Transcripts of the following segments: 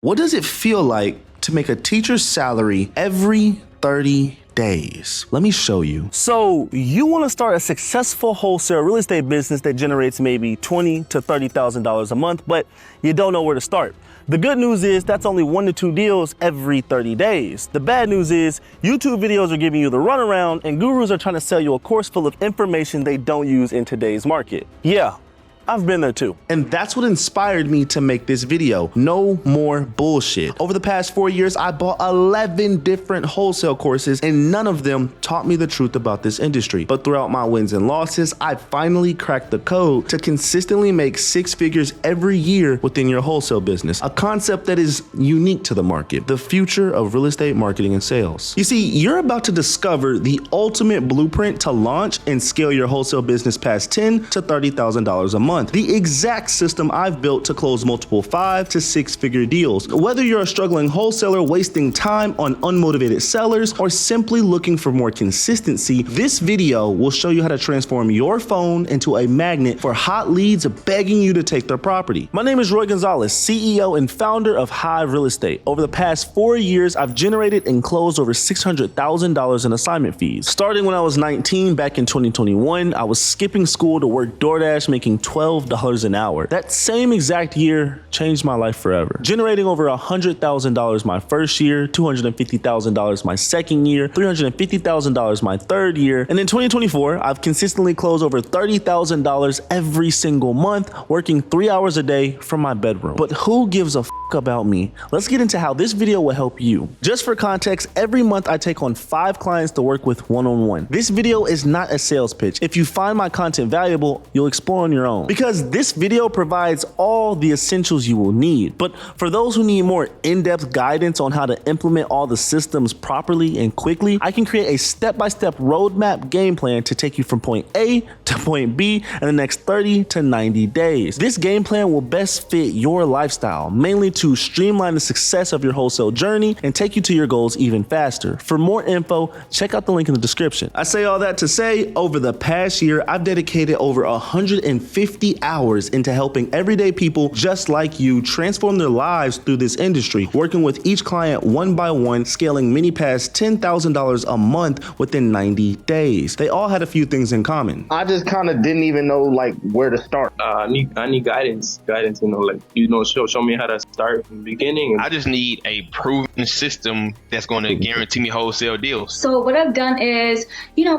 What does it feel like to make a teacher's salary every 30 days? Let me show you. So you want to start a successful wholesale real estate business that generates maybe $20,000 to $30,000 a month, but you don't know where to start. The good news is that's only 1 to 2 deals every 30 days. The bad news is YouTube videos are giving you the runaround and gurus are trying to sell you a course full of information they don't use in today's market. Yeah, I've been there too. And that's what inspired me to make this video. No more bullshit. Over the past 4 years, I bought 11 different wholesale courses and none of them taught me the truth about this industry. But throughout my wins and losses, I finally cracked the code to consistently make 6 figures every year within your wholesale business. A concept that is unique to the market, the future of real estate marketing and sales. You see, you're about to discover the ultimate blueprint to launch and scale your wholesale business past $10,000 to $30,000 a month. The exact system I've built to close multiple 5 to 6 figure deals. Whether you're a struggling wholesaler wasting time on unmotivated sellers or simply looking for more consistency, this video will show you how to transform your phone into a magnet for hot leads begging you to take their property. My name is Roy Gonzalez, CEO and founder of Hive Real Estate. Over the past 4 years, I've generated and closed over $600,000 in assignment fees. Starting when I was 19 back in 2021, I was skipping school to work DoorDash, making $12 an hour. That same exact year changed my life forever. Generating over $100,000 my first year, $250,000 my second year, $350,000 my third year, and in 2024, I've consistently closed over $30,000 every single month, working 3 hours a day from my bedroom. But who gives a about me? Let's get into how this video will help you. Just for context, every month I take on 5 clients to work with one-on-one. This video is not a sales pitch. If you find my content valuable, you'll explore on your own. Because this video provides all the essentials you will need. But for those who need more in-depth guidance on how to implement all the systems properly and quickly, I can create a step-by-step roadmap game plan to take you from point A to point B in the next 30 to 90 days. This game plan will best fit your lifestyle, mainly to streamline the success of your wholesale journey and take you to your goals even faster. For more info, check out the link in the description. I say all that to say, over the past year, I've dedicated over 150 hours into helping everyday people just like you transform their lives through this industry, working with each client one by one, scaling many past $10,000 a month within 90 days. They all had a few things in common. I just kind of didn't even know like where to start. I need guidance, show me how to start from the beginning. I just need a proven system that's going to guarantee me wholesale deals. So what I've done is,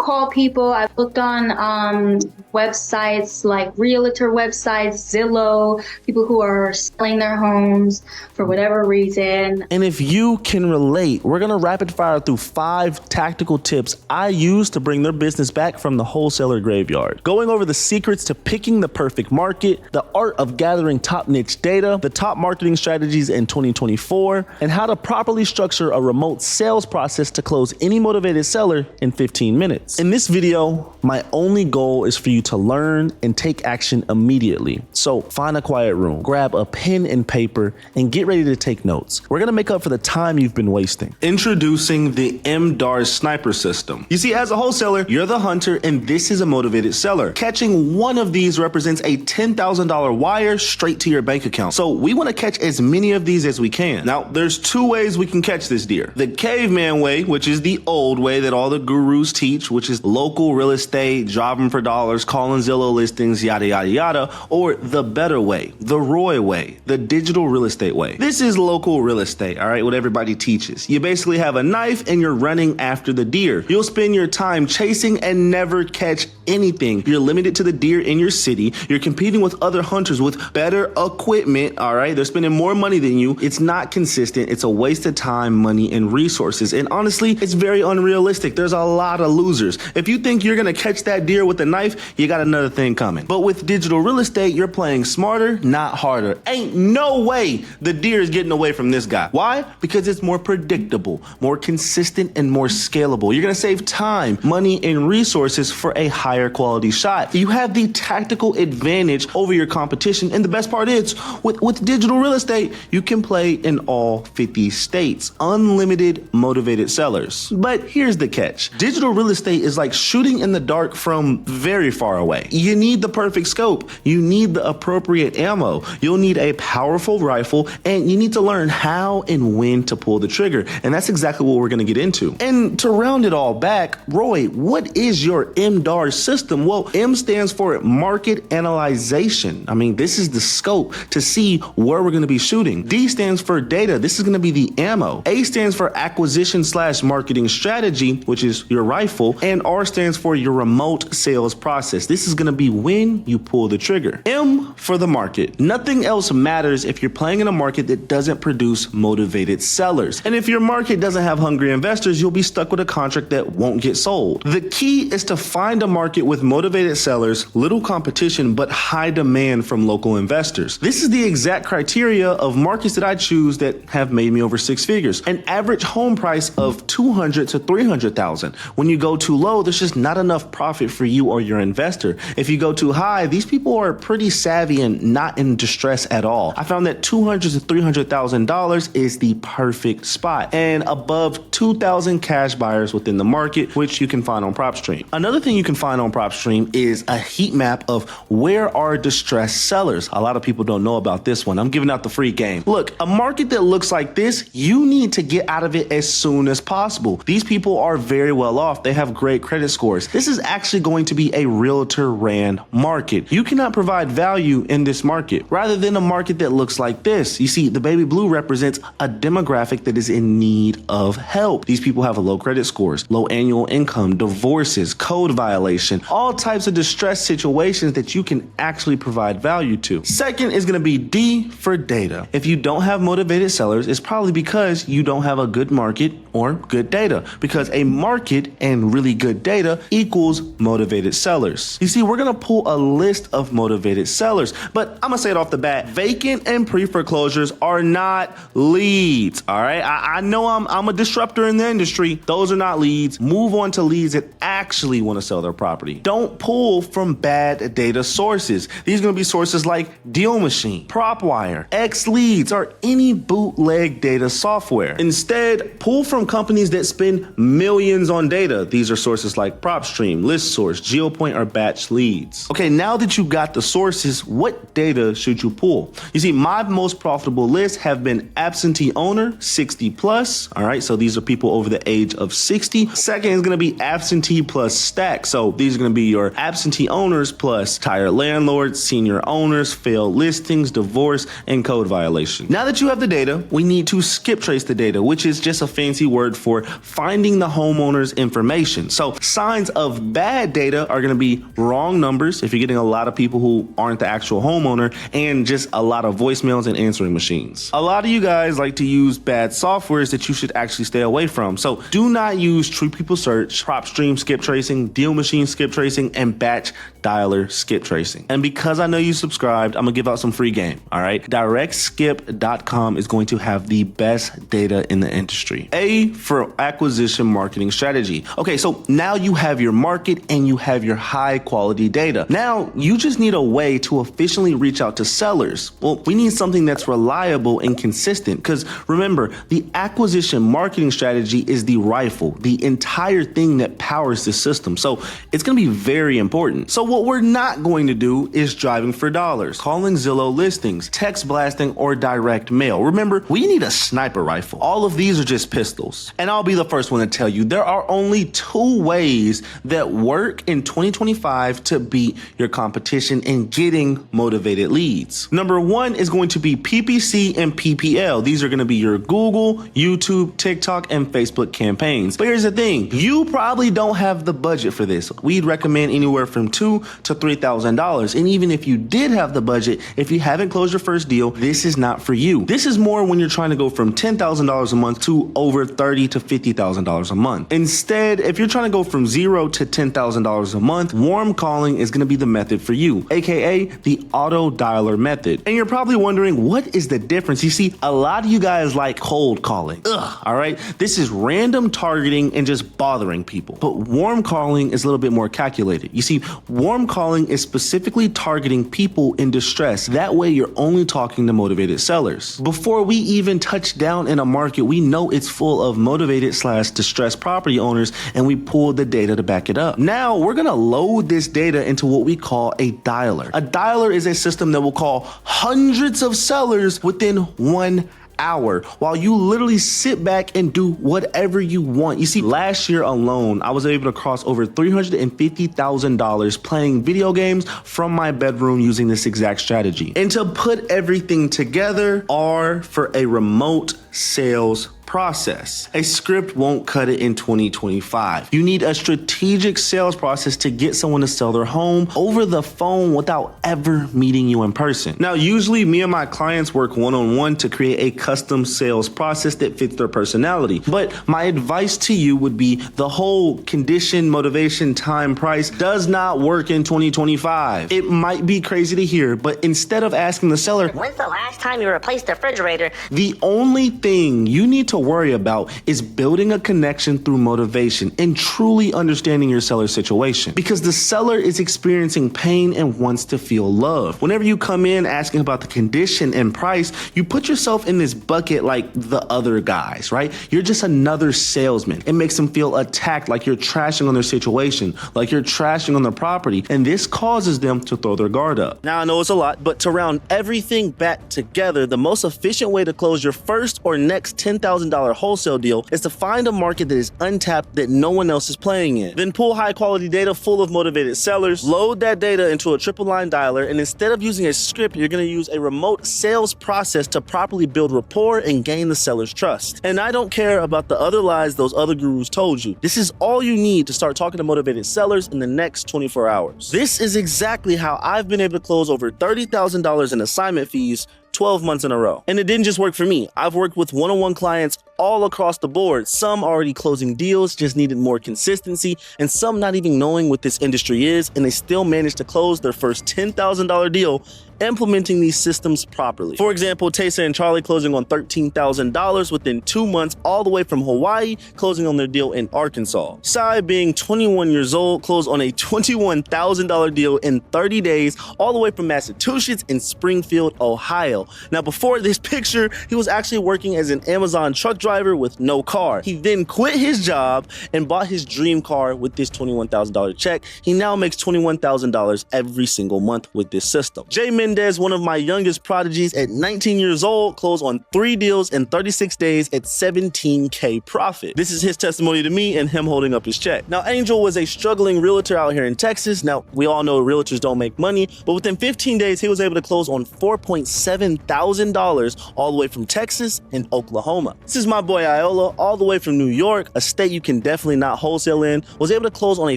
call people. I've looked on websites like realtor websites, Zillow, people who are selling their homes for whatever reason. And if you can relate, we're going to rapid fire through 5 tactical tips I use to bring their business back from the wholesaler graveyard. Going over the secrets to picking the perfect market, the art of gathering top niche data, the top marketing strategies in 2024, and how to properly structure a remote sales process to close any motivated seller in 15 minutes. In this video, my only goal is for you to learn and take action immediately. So find a quiet room, grab a pen and paper, and get ready to take notes. We're gonna make up for the time you've been wasting. Introducing the MDAR sniper system. You see, as a wholesaler, you're the hunter and this is a motivated seller. Catching one of these represents a $10,000 wire straight to your bank account. So we wanna catch as many of these as we can. Now, there's 2 ways we can catch this deer. The caveman way, which is the old way that all the gurus teach, which is local real estate, jobbing for dollars, calling Zillow listings, yada, yada, yada, or the better way, the Roy way, the digital real estate way. This is local real estate, all right, what everybody teaches. You basically have a knife and you're running after the deer. You'll spend your time chasing and never catch anything. You're limited to the deer in your city. You're competing with other hunters with better equipment, all right? They're spending more money than you. It's not consistent. It's a waste of time, money, and resources. And honestly, it's very unrealistic. There's a lot of losers. If you think you're gonna catch that deer with a knife, you got another thing coming. But with digital real estate, you're playing smarter, not harder. Ain't no way the deer is getting away from this guy. Why? Because it's more predictable, more consistent, and more scalable. You're gonna save time, money, and resources for a higher higher quality shot. You have the tactical advantage over your competition. And the best part is, with digital real estate, you can play in all 50 states. Unlimited motivated sellers. But here's the catch. Digital real estate is like shooting in the dark from very far away. You need the perfect scope. You need the appropriate ammo. You'll need a powerful rifle, and you need to learn how and when to pull the trigger. And that's exactly what we're going to get into. And to round it all back, Roy, what is your MDAR system? Well, M stands for market analyzation. I mean, this is the scope to see where we're going to be shooting. D stands for data. This is going to be the ammo. A stands for acquisition/marketing strategy, which is your rifle. And R stands for your remote sales process. This is going to be when you pull the trigger. M for the market. Nothing else matters if you're playing in a market that doesn't produce motivated sellers. And if your market doesn't have hungry investors, you'll be stuck with a contract that won't get sold. The key is to find a market with motivated sellers, little competition, but high demand from local investors. This is the exact criteria of markets that I choose that have made me over six figures. An average home price of $200,000 to $300,000. When you go too low, there's just not enough profit for you or your investor. If you go too high, these people are pretty savvy and not in distress at all. I found that $200,000 to $300,000 is the perfect spot, and above 2,000 cash buyers within the market, which you can find on PropStream. Another thing you can find on PropStream is a heat map of where are distressed sellers. A lot of people don't know about this one. I'm giving out the free game. Look, a market that looks like this, you need to get out of it as soon as possible. These people are very well off. They have great credit scores. This is actually going to be a realtor ran market. You cannot provide value in this market rather than a market that looks like this. You see, the baby blue represents a demographic that is in need of help. These people have a low credit scores, low annual income, divorces, code violation, all types of distressed situations that you can actually provide value to. Second is going to be D for data. If you don't have motivated sellers, it's probably because you don't have a good market or good data, because a market and really good data equals motivated sellers. You see, we're going to pull a list of motivated sellers, but I'm going to say it off the bat, vacant and pre-foreclosures are not leads. All right. I know I'm a disruptor in the industry. Those are not leads. Move on to leads that actually want to sell their property. Don't pull from bad data sources. These are going to be sources like Deal Machine, PropWire, X Leads, or any bootleg data software. Instead, pull from companies that spend millions on data. These are sources like PropStream, ListSource, GeoPoint, or Batch Leads. Okay, now that you got the sources, what data should you pull? You see, my most profitable lists have been absentee owner, 60 plus. All right, so these are people over the age of 60. Second is going to be absentee plus stack. So these are going to be your absentee owners plus tired landlords, senior owners, failed listings, divorce, and code violation. Now that you have the data, we need to skip trace the data, which is just a fancy word for finding the homeowner's information. So signs of bad data are going to be wrong numbers if you're getting a lot of people who aren't the actual homeowner, and just a lot of voicemails and answering machines. A lot of you guys like to use bad softwares that you should actually stay away from. So do not use True People Search, PropStream skip tracing, Deal Machine skip tracing, and Batch Dialer skip tracing. And because I know you subscribed, I'm gonna give out some free game. All right. DirectSkip.com is going to have the best data in the industry. A for acquisition marketing strategy. Okay, so now you have your market and you have your high quality data. Now you just need a way to efficiently reach out to sellers. Well, we need something that's reliable and consistent, because remember, the acquisition marketing strategy is the rifle, the entire thing that powers the system. So it's going to be very important. So what we're not going to do is driving for dollars, calling Zillow listings, text blasting, or direct mail. Remember, we need a sniper rifle. All of these are just pistols. And I'll be the first one to tell you, there are only two ways that work in 2025 to beat your competition in getting motivated leads. Number one is going to be PPC and PPL. These are going to be your Google, YouTube, TikTok, and Facebook campaigns. But here's the thing, you probably don't have the budget for this. We'd recommend anywhere from $2,000 to $3,000. And even if you did have the budget, if you haven't closed your first deal, this is not for you. This is more when you're trying to go from $10,000 a month to over $30,000 to $50,000 a month. Instead, if you're trying to go from $0 to $10,000 a month, warm calling is going to be the method for you, aka the auto dialer method. And you're probably wondering, what is the difference? You see, a lot of you guys like cold calling. All right? This is random targeting and just bothering people. But warm calling is a little bit more calculated. You see, warm calling is specifically targeting people in distress. That way, you're only talking to motivated sellers. Before we even touch down in a market, we know it's full of motivated/distressed property owners, and we pull the data to back it up. Now, we're gonna load this data into what we call a dialer. A dialer is a system that will call hundreds of sellers within 1 hour while you literally sit back and do whatever you want. You see, last year alone, I was able to cross over $350,000 playing video games from my bedroom using this exact strategy. And to put everything together, R for a remote sales process. A script won't cut it in 2025. You need a strategic sales process to get someone to sell their home over the phone without ever meeting you in person. Now, usually me and my clients work one-on-one to create a custom sales process that fits their personality. But my advice to you would be the whole condition, motivation, time, price does not work in 2025. It might be crazy to hear, but instead of asking the seller, when's the last time you replaced the refrigerator? The only thing you need to worry about is building a connection through motivation and truly understanding your seller's situation, because the seller is experiencing pain and wants to feel love. Whenever you come in asking about the condition and price, you put yourself in this bucket like the other guys, right? You're just another salesman. It makes them feel attacked, like you're trashing on their situation, like you're trashing on their property, and this causes them to throw their guard up. Now, I know it's a lot, but to round everything back together, the most efficient way to close your first or next $10,000 wholesale deal is to find a market that is untapped that no one else is playing in. Then pull high quality data full of motivated sellers, load that data into a triple line dialer, and instead of using a script, you're going to use a remote sales process to properly build rapport and gain the seller's trust. And I don't care about the other lies those other gurus told you. This is all you need to start talking to motivated sellers in the next 24 hours. This is exactly how I've been able to close over $30,000 in assignment fees 12 months in a row. And it didn't just work for me. I've worked with one-on-one clients all across the board. Some already closing deals, just needed more consistency, and some not even knowing what this industry is, and they still managed to close their first $10,000 deal implementing these systems properly. For example, Taysa and Charlie closing on $13,000 within 2 months, all the way from Hawaii, closing on their deal in Arkansas. Sai, being 21 years old, closed on a $21,000 deal in 30 days, all the way from Massachusetts in Springfield, Ohio. Now, before this picture, he was actually working as an Amazon truck driver with no car. He then quit his job and bought his dream car with this $21,000 check. He now makes $21,000 every single month with this system. Jay Mendez, one of my youngest prodigies, at 19 years old, closed on 3 deals in 36 days at $17K profit. This is his testimony to me and him holding up his check. Now, Angel was a struggling realtor out here in Texas. Now, we all know realtors don't make money, but within 15 days, he was able to close on $4.7 thousand all the way from Texas and Oklahoma. This is my boy Iola, all the way from New York, a state you can definitely not wholesale in, was able to close on a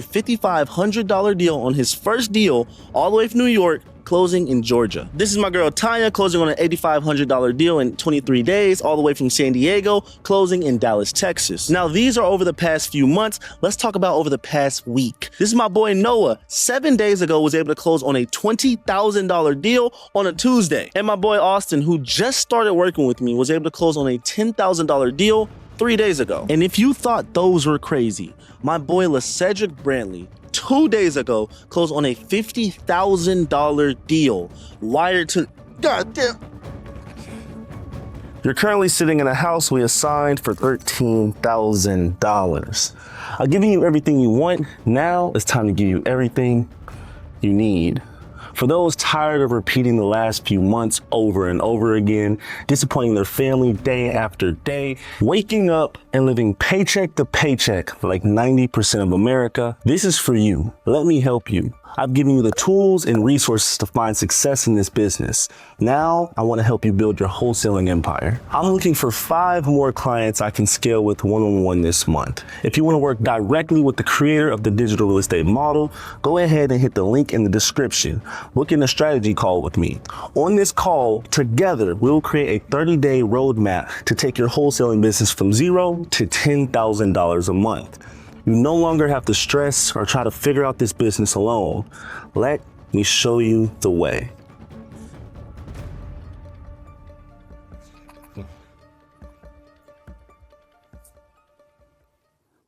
$5,500 deal on his first deal, all the way from New York, closing in Georgia. This is my girl Tanya, closing on an $8,500 deal in 23 days, all the way from San Diego, closing in Dallas, Texas. Now, these are over the past few months. Let's talk about over the past week. This is my boy Noah, 7 days ago, was able to close on a $20,000 deal on a Tuesday. And my boy Austin, who just started working with me, was able to close on a $10,000 deal 3 days ago. And if you thought those were crazy, my boy LaCedric Brantley, 2 days ago, closed on a $50,000 deal wired to, goddamn. You're currently sitting in a house we assigned for $13,000. I've given you everything you want. Now it's time to give you everything you need. For those tired of repeating the last few months over and over again, disappointing their family day after day, waking up and living paycheck to paycheck like 90% of America, this is for you. Let me help you. I've given you the tools and resources to find success in this business. Now, I want to help you build your wholesaling empire. I'm looking for 5 more clients I can scale with one-on-one this month. If you want to work directly with the creator of the digital real estate model, go ahead and hit the link in the description. Book in a strategy call with me. On this call, together, we'll create a 30-day roadmap to take your wholesaling business from $0 to $10,000 a month. You no longer have to stress or try to figure out this business alone. Let me show you the way.